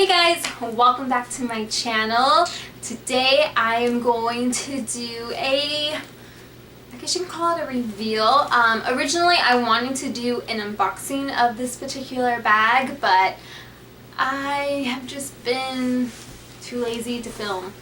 Hey guys, welcome back to my channel. Today I am going to do I guess you can call it a reveal. Originally I wanted to do an unboxing of this particular bag, but I have just been too lazy to film,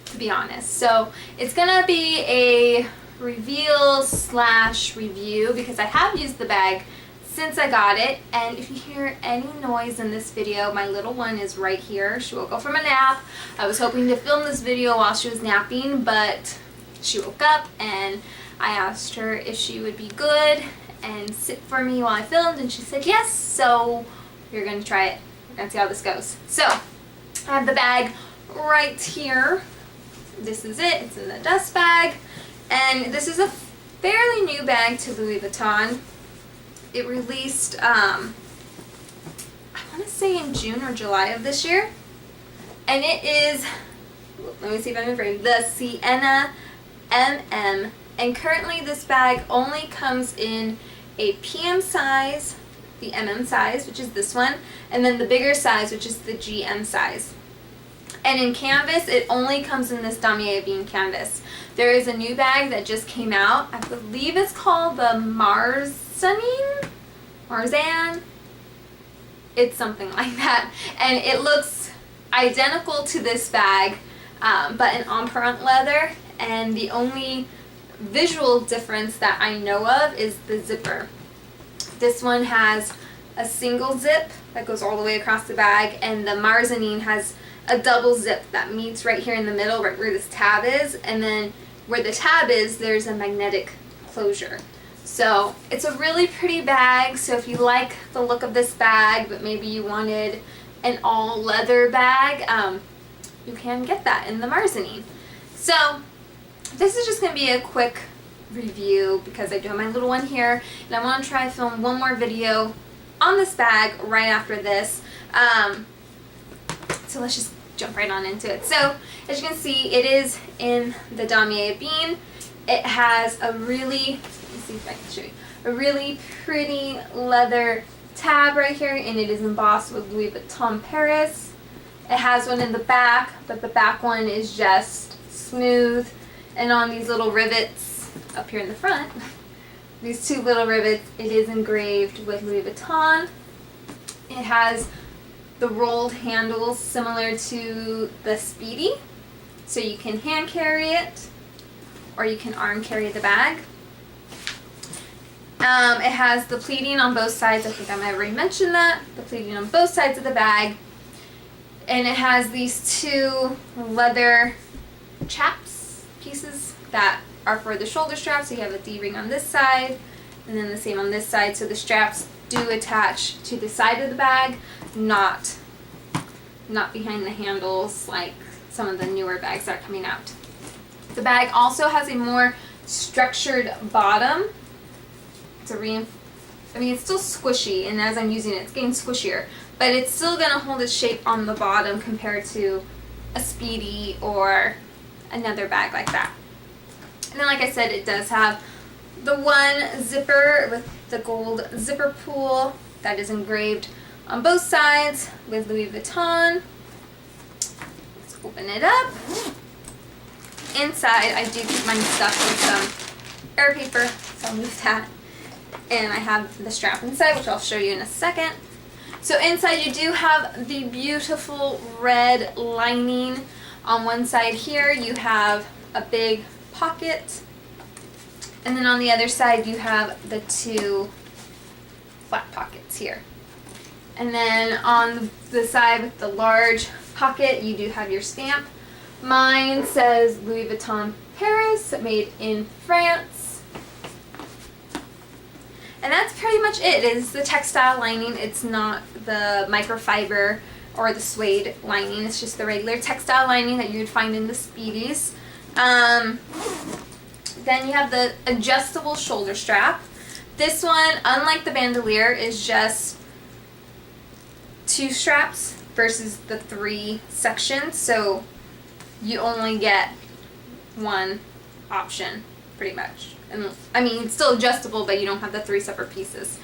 to be honest. So it's gonna be a reveal slash review because I have used the bag since I got it, and if you hear any noise in this video, my little one is right here. She woke up from a nap. I was hoping to film this video while she was napping, but she woke up and I asked her if she would be good and sit for me while I filmed, and she said yes, so we're going to try it. We're going to see how this goes. So, I have the bag right here. This is it. It's in the dust bag, and this is a fairly new bag to Louis Vuitton. It released, I want to say in June or July of this year. And it is, let me see if I can frame, the Siena MM. And currently this bag only comes in a PM size, the MM size, which is this one, and then the bigger size, which is the GM size. And in canvas, it only comes in this damier ebene canvas. There is a new bag that just came out. I believe it's called the Marzan. It's something like that. And it looks identical to this bag, but in empreinte leather. And the only visual difference that I know of is the zipper. This one has a single zip that goes all the way across the bag, and the Marzanine has a double zip that meets right here in the middle, right where this tab is, and then where the tab is, there's a magnetic closure. So it's a really pretty bag. So if you like the look of this bag, but maybe you wanted an all leather bag, you can get that in the Marzanine. So this is just going to be a quick review because I do have my little one here, and I want to try to film one more video on this bag right after this. So let's just jump right on into it. So as you can see, it is in the damier ebene. It has a really, let me see if I can show you, a really pretty leather tab right here, and it is embossed with Louis Vuitton Paris. It has one in the back, but the back one is just smooth, and on these little rivets up here in the front, these two little rivets, it is engraved with Louis Vuitton. It has the rolled handles similar to the Speedy, so you can hand carry it or you can arm carry the bag. It has the pleating on both sides. I think I might have already mentioned that. The pleating on both sides of the bag. And it has these two leather chaps pieces that are for the shoulder straps. So you have a D-ring on this side and then the same on this side. So the straps do attach to the side of the bag, not behind the handles like some of the newer bags that are coming out. The bag also has a more structured bottom. It's it's still squishy, and as I'm using it, it's getting squishier, but it's still going to hold its shape on the bottom compared to a Speedy or another bag like that. And then, like I said, it does have the one zipper with the gold zipper pull that is engraved on both sides with Louis Vuitton. Let's open it up. Inside, I do keep mine stuffed with some air paper, so I'll move that. And I have the strap inside, which I'll show you in a second. So inside you do have the beautiful red lining. On one side here you have a big pocket, and then on the other side you have the two flat pockets here. And then on the side with the large pocket you do have your stamp. Mine says Louis Vuitton Paris, made in France. And that's pretty much it. It is the textile lining. It's not the microfiber or the suede lining. It's just the regular textile lining that you would find in the Speedies. Then you have the adjustable shoulder strap. This one, unlike the bandolier, is just two straps versus the three sections. So you only get one option, pretty much. And I mean, it's still adjustable, but you don't have the three separate pieces.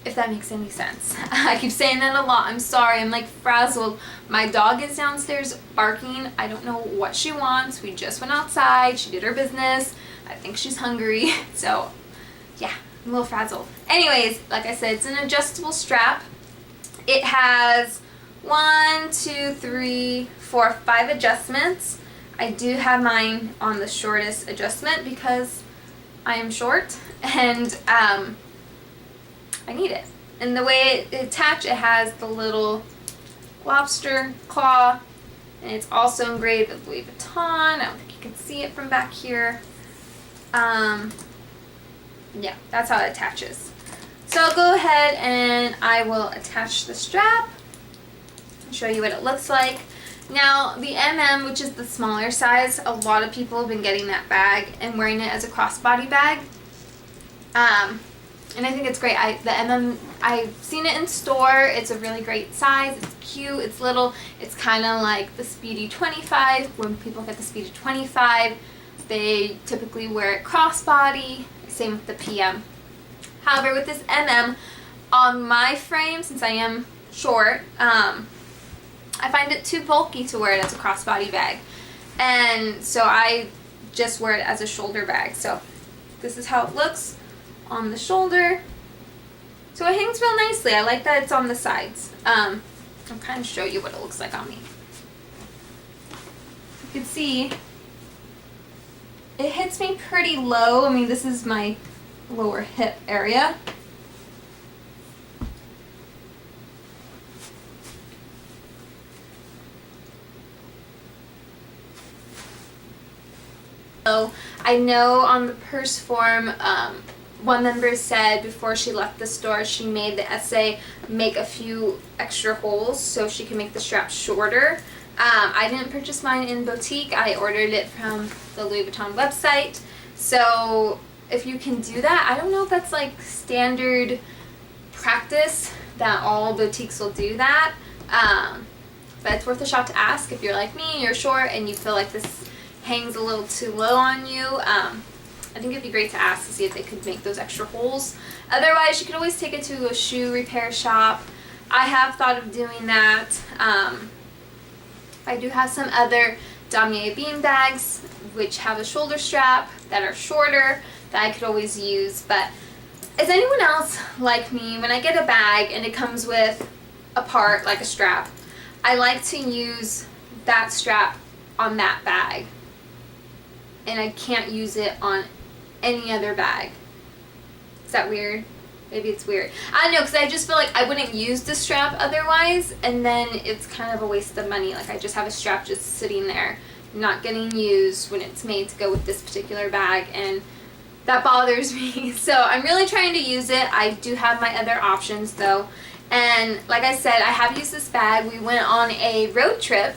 if that makes any sense. I keep saying that a lot. I'm sorry. I'm like frazzled. My dog is downstairs barking. I don't know what she wants. We just went outside. She did her business. I think she's hungry. So yeah, I'm a little frazzled. Anyways, like I said, it's an adjustable strap. It has 1, 2, 3, 4, 5 adjustments. I do have mine on the shortest adjustment because I am short and I need it. And the way it attaches, it has the little lobster claw, and it's also engraved with Louis Vuitton. I don't think you can see it from back here. Yeah, that's how it attaches. So I'll go ahead and I will attach the strap and show you what it looks like. Now the which is the smaller size, a lot of people have been getting that bag and wearing it as a crossbody bag. And I think it's great. The I've seen it in store. It's a really great size. It's cute. It's little. It's kind of like the Speedy 25. When people get the Speedy 25, they typically wear it crossbody. Same with the PM. However, with this on my frame, since I am short, I find it too bulky to wear it as a crossbody bag. And so I just wear it as a shoulder bag. So this is how it looks on the shoulder. So it hangs real nicely. I like that it's on the sides. I'll kind of show you what it looks like on me. You can see it hits me pretty low. I mean, this is my lower hip area. So I know on the purse form, one member said before she left the store, she made the essay make a few extra holes so she can make the strap shorter. I didn't purchase mine in boutique. I ordered it from the Louis Vuitton website. So if you can do that, I don't know if that's like standard practice that all boutiques will do that. But it's worth a shot to ask if you're like me, you're short, and you feel like this hangs a little too low on you. I think it'd be great to ask to see if they could make those extra holes. Otherwise, you could always take it to a shoe repair shop. I have thought of doing that. I do have some other damier bean bags which have a shoulder strap that are shorter that I could always use. But is anyone else like me? When I get a bag and it comes with a part like a strap, I like to use that strap on that bag, and I can't use it on any other bag. Is that weird? Maybe it's weird. I don't know, because I just feel like I wouldn't use the strap otherwise, and then it's kind of a waste of money. Like I just have a strap just sitting there, not getting used when it's made to go with this particular bag, and that bothers me. So I'm really trying to use it. I do have my other options though, and like I said, I have used this bag. We went on a road trip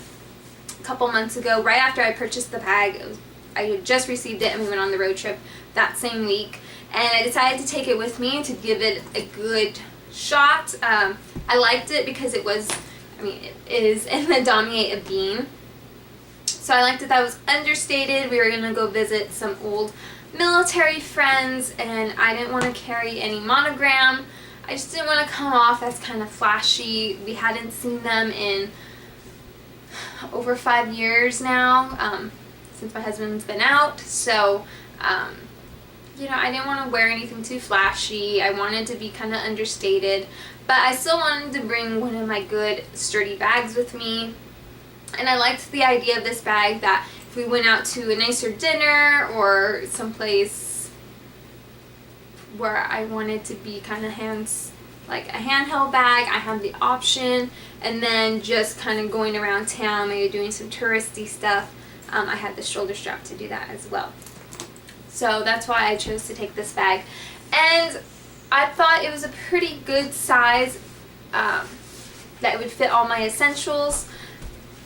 a couple months ago, right after I purchased the bag. I had just received it and we went on the road trip that same week, and I decided to take it with me to give it a good shot. I liked it because it was, it is in the damier bean, so I liked it that it was understated. We were going to go visit some old military friends, and I didn't want to carry any monogram. I just didn't want to come off as kind of flashy. We hadn't seen them in over 5 years now, since my husband's been out, so I didn't want to wear anything too flashy. I wanted to be kind of understated, but I still wanted to bring one of my good sturdy bags with me. And I liked the idea of this bag that if we went out to a nicer dinner or someplace where I wanted to be kind of like a handheld bag, I have the option. And then just kind of going around town, maybe doing some touristy stuff, I had the shoulder strap to do that as well. So that's why I chose to take this bag. And I thought it was a pretty good size that would fit all my essentials.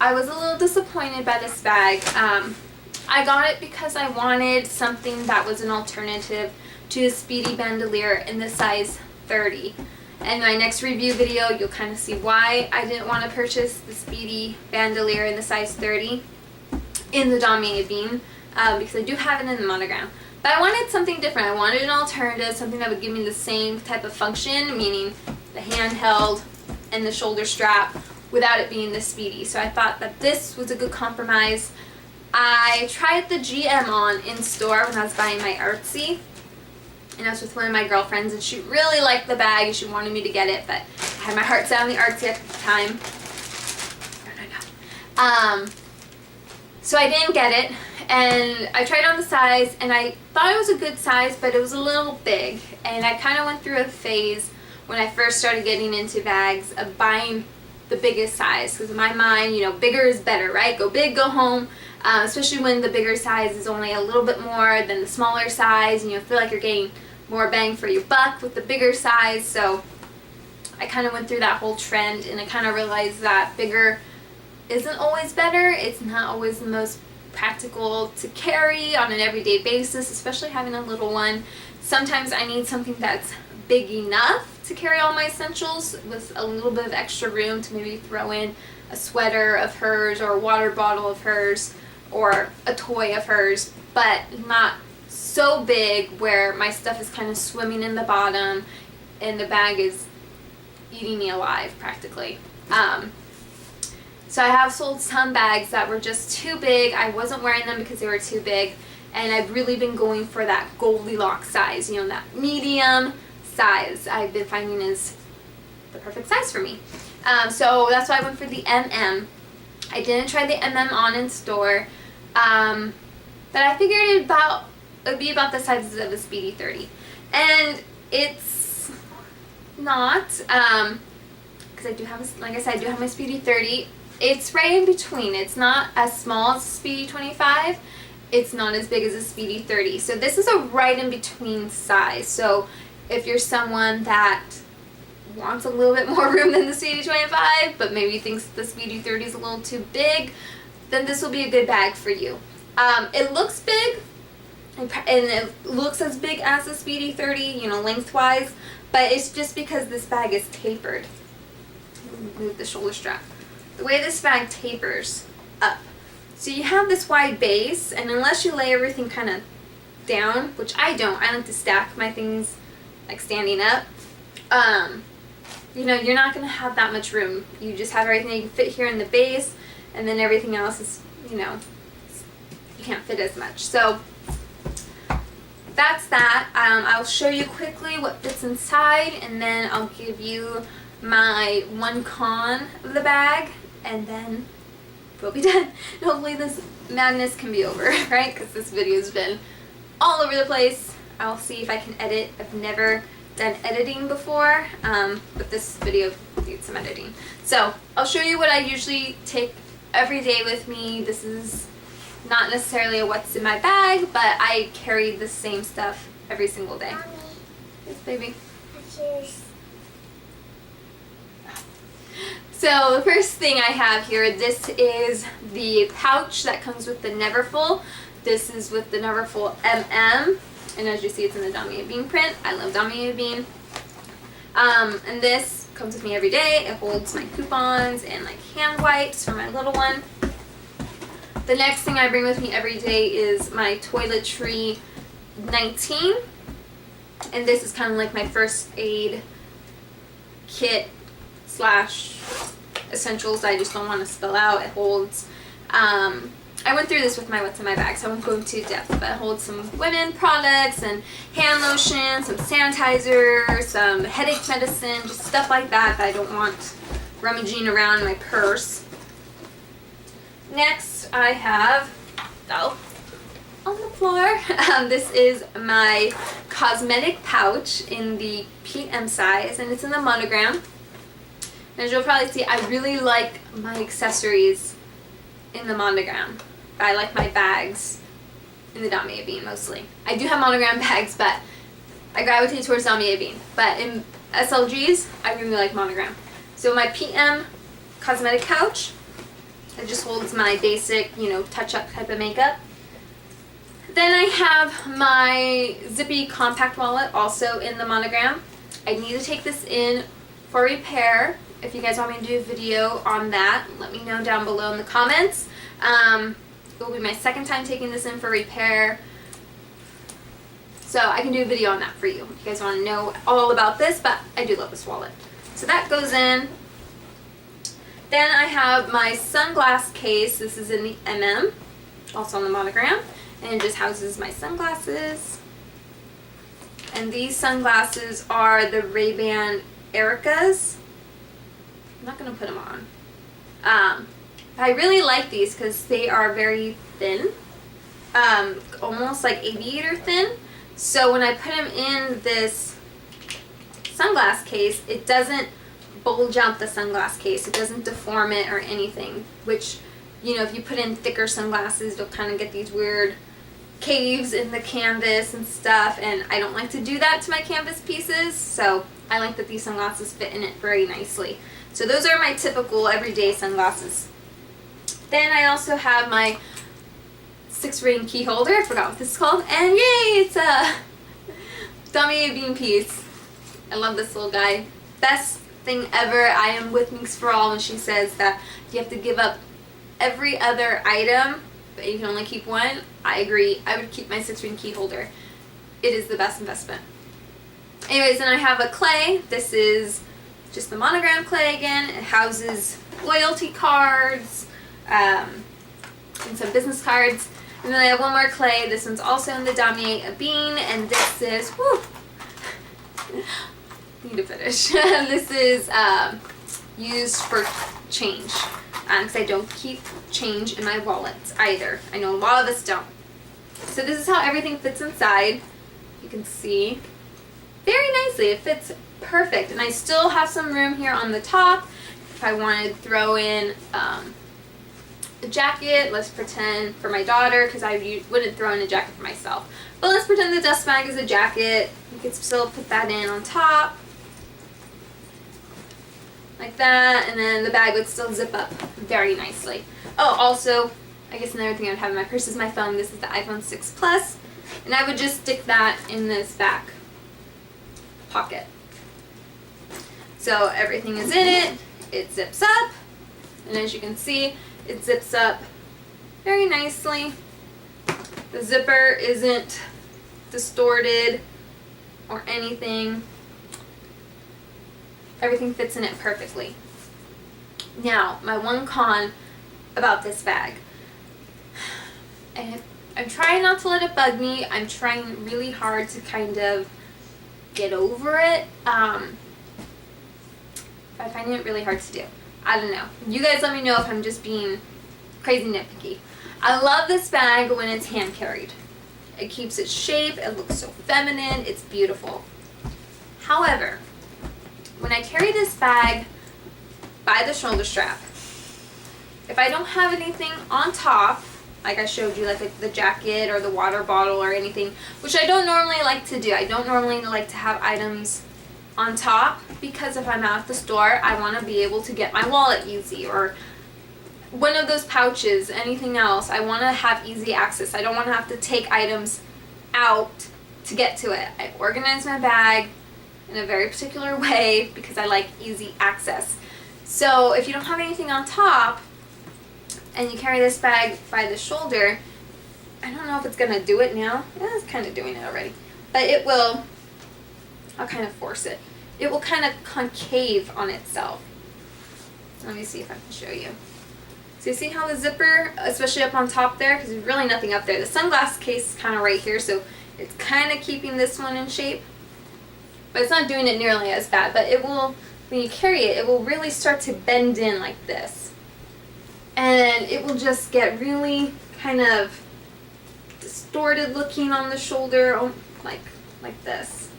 I was a little disappointed by this bag. I got it because I wanted something that was an alternative to a Speedy bandolier in the size 30. In my next review video, you'll kind of see why I didn't want to purchase the Speedy bandolier in the size 30 in the damier bean, because I do have it in the monogram. But I wanted something different. I wanted an alternative, something that would give me the same type of function, meaning the handheld and the shoulder strap, without it being this speedy. So I thought that this was a good compromise. I tried the GM on in store when I was buying my Artsy, and I was with one of my girlfriends, and she really liked the bag and she wanted me to get it, but I had my heart set on the Artsy at the time. So I didn't get it, and I tried on the size, and I thought it was a good size, but it was a little big, and I kind of went through a phase when I first started getting into bags of buying the biggest size, because in my mind, you know, bigger is better, right? Go big, go home, especially when the bigger size is only a little bit more than the smaller size, and you feel like you're getting more bang for your buck with the bigger size. So I kind of went through that whole trend, and I kind of realized that bigger isn't always better. It's not always the most practical to carry on an everyday basis, especially having a little one. Sometimes I need something that's big enough to carry all my essentials with a little bit of extra room to maybe throw in a sweater of hers or a water bottle of hers or a toy of hers, but not so big where my stuff is kind of swimming in the bottom and the bag is eating me alive practically. So I have sold some bags that were just too big. I wasn't wearing them because they were too big, and I've really been going for that Goldilocks size, you know, that medium size I've been finding is the perfect size for me. So that's why I went for the MM. I didn't try the MM on in store, but I figured it would be about the size of a Speedy 30, and it's not, because I do have, like I said, I do have my Speedy 30. It's right in between. It's not as small as a Speedy 25. It's not as big as a Speedy 30. So this is a right in between size. So if you're someone that wants a little bit more room than the Speedy 25, but maybe thinks the Speedy 30 is a little too big, then this will be a good bag for you. It looks big, and it looks as big as the Speedy 30, you know, lengthwise, but it's just because this bag is tapered. Move the shoulder strap. The way this bag tapers up. So you have this wide base, and unless you lay everything kind of down, which I don't, I like to stack my things like standing up, you know, you're not going to have that much room. You just have everything that you can fit here in the base, and then everything else is, you know, you can't fit as much. So that's that. I'll show you quickly what fits inside, and then I'll give you my one con of the bag, and then we'll be done. Hopefully this madness can be over, right? Because this video's been all over the place. I'll see if I can edit. I've never done editing before, but this video needs some editing. So I'll show you what I usually take every day with me. This is not necessarily a what's in my bag, but I carry the same stuff every single day. Mommy. Yes, baby. So the first thing I have here, this is the pouch that comes with the Neverfull. This is with the Neverfull MM, and as you see, it's in the Damier Ebene print. I love Damier Ebene. And this comes with me every day. It holds my coupons and like hand wipes for my little one. The next thing I bring with me every day is my Toiletry 19, and this is kind of like my first aid kit slash essentials I just don't want to spill out. It holds, I went through this with my what's in my bag, so I won't go into depth, but it holds some women products and hand lotion, some sanitizer, some headache medicine, just stuff like that that I don't want rummaging around in my purse. Next I have, on the floor, this is my cosmetic pouch in the PM size, and it's in the monogram. As you'll probably see, I really like my accessories in the monogram. I like my bags in the Damier Ebene mostly. I do have monogram bags, but I gravitate towards Damier Ebene. But in SLGs, I really like monogram. So my PM cosmetic pouch, it just holds my basic, you know, touch-up type of makeup. Then I have my zippy compact wallet, also in the monogram. I need to take this in for repair. If you guys want me to do a video on that, let me know down below in the comments. It will be my second time taking this in for repair. So I can do a video on that for you if you guys want to know all about this, but I do love this wallet. So that goes in. Then I have my sunglass case. This is in the also on the monogram, and it just houses my sunglasses. And these sunglasses are the Ray-Ban Ericas. I'm not going to put them on. I really like these because they are very thin, almost like aviator thin. So when I put them in this sunglass case, it doesn't bulge out the sunglass case. It doesn't deform it or anything, which, you know, if you put in thicker sunglasses, you'll kind of get these weird caves in the canvas and stuff, and I don't like to do that to my canvas pieces, so I like that these sunglasses fit in it very nicely. So those are my typical everyday sunglasses. Then I also have my 6-ring key holder. I forgot what this is called, and yay, it's a Damier bean piece. I love this little guy. Best thing ever. I am with Minx for All when she says that you have to give up every other item, but you can only keep one. I agree. I would keep my 6-ring key holder. It is the best investment. Anyways, then I have a clay. This is just the monogram clay again. It houses loyalty cards and some business cards. And then I have one more clay. This one's also in the Damier a bean, and this is, whew, need to finish. This is used for change. Because I don't keep change in my wallets either. I know a lot of us don't. So this is how everything fits inside. You can see very nicely. It fits perfect. And I still have some room here on the top. If I wanted to throw in a jacket, let's pretend for my daughter, because I wouldn't throw in a jacket for myself. But let's pretend the dust bag is a jacket. You could still put that in on top. Like that, and then the bag would still zip up very nicely. Oh, also, I guess another thing I would have in my purse is my phone. This is the iPhone 6 Plus, and I would just stick that in this back pocket. So everything is in it, it zips up, and as you can see, it zips up very nicely. The zipper isn't distorted or anything. Everything fits in it perfectly. Now, my one con about this bag, and I'm trying not to let it bug me. I'm trying really hard to kind of get over it. I find it really hard to do. I don't know. You guys let me know if I'm just being crazy nitpicky. I love this bag when it's hand carried. It keeps its shape. It looks so feminine. It's beautiful. However, when I carry this bag by the shoulder strap, if I don't have anything on top, like I showed you, like the jacket or the water bottle or anything, which I don't normally like to do. I don't normally like to have items on top because if I'm out at the store, I want to be able to get my wallet easy, or one of those pouches, anything else. I want to have easy access. I don't want to have to take items out to get to it. I organize my bag in a very particular way because I like easy access. So if you don't have anything on top and you carry this bag by the shoulder, I don't know if it's gonna do it now. Yeah, it's kind of doing it already, but it will. I'll kind of force it. It will kind of concave on itself. Let me see if I can show you. So you see how the zipper, especially up on top there, because there's really nothing up there. The sunglass case is kind of right here, so it's kind of keeping this one in shape. But it's not doing it nearly as bad. But it will, when you carry it, it will really start to bend in like this. And it will just get really kind of distorted looking on the shoulder, like this.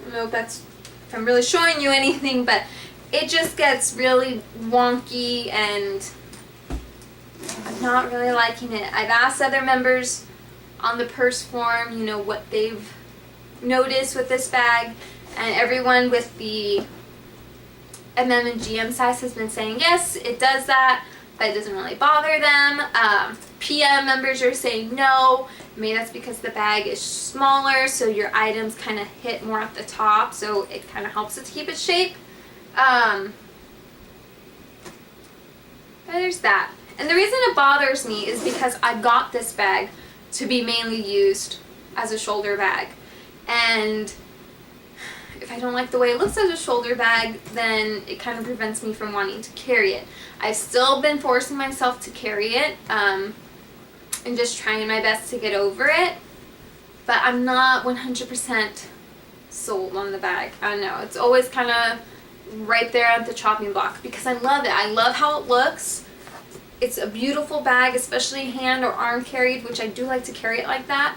I don't know if I'm really showing you anything, but it just gets really wonky and I'm not really liking it. I've asked other members on the purse forum, you know, what they've noticed with this bag, and everyone with the and GM size has been saying yes, it does that, but it doesn't really bother them. PM members are saying no. Maybe that's because the bag is smaller, so your items kind of hit more at the top, so it kind of helps it to keep its shape. But there's that. And the reason it bothers me is because I got this bag to be mainly used as a shoulder bag. And if I don't like the way it looks as a shoulder bag, then it kind of prevents me from wanting to carry it. I've still been forcing myself to carry it and just trying my best to get over it, but I'm not 100% sold on the bag. I don't know. It's always kind of right there at the chopping block because I love it. I love how it looks. It's a beautiful bag, especially hand or arm carried, which I do like to carry it like that.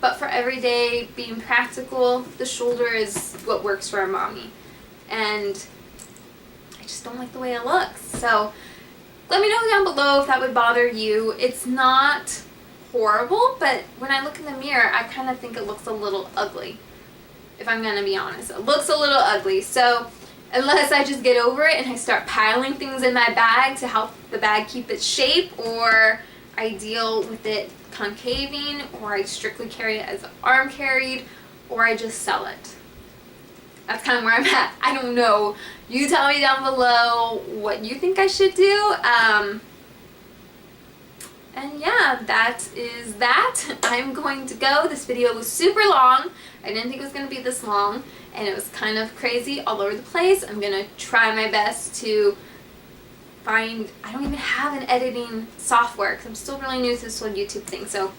But for everyday being practical, the shoulder is what works for a mommy. And I just don't like the way it looks. So let me know down below if that would bother you. It's not horrible, but when I look in the mirror, I kind of think it looks a little ugly. If I'm going to be honest, it looks a little ugly. So unless I just get over it and I start piling things in my bag to help the bag keep its shape, or I deal with it concaving, or I strictly carry it as arm carried, or I just sell it. That's kind of where I'm at. I don't know. You tell me down below what you think I should do. And yeah, that is that. I'm going to go. This video was super long. I didn't think it was going to be this long, and it was kind of crazy all over the place. I'm going to try my best to find, I don't even have an editing software because I'm still really new to this whole YouTube thing. So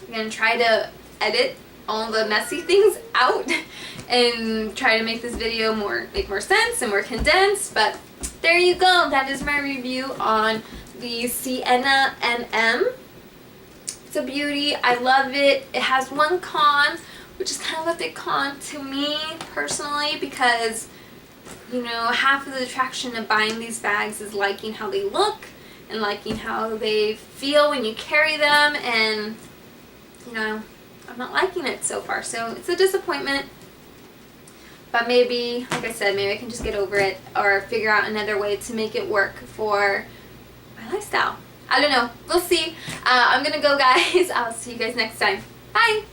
I'm going to try to edit all the messy things out and try to make this video make more sense and more condensed. But there you go. That is my review on the Siena NM. It's a beauty. I love it. It has one con, which is kind of a big con to me personally, because you know, half of the attraction of buying these bags is liking how they look and liking how they feel when you carry them, and you know, I'm not liking it so far, so it's a disappointment. But maybe, like I said, maybe I can just get over it or figure out another way to make it work for my lifestyle. I don't know. We'll see. I'm gonna go, guys. I'll see you guys next time. Bye!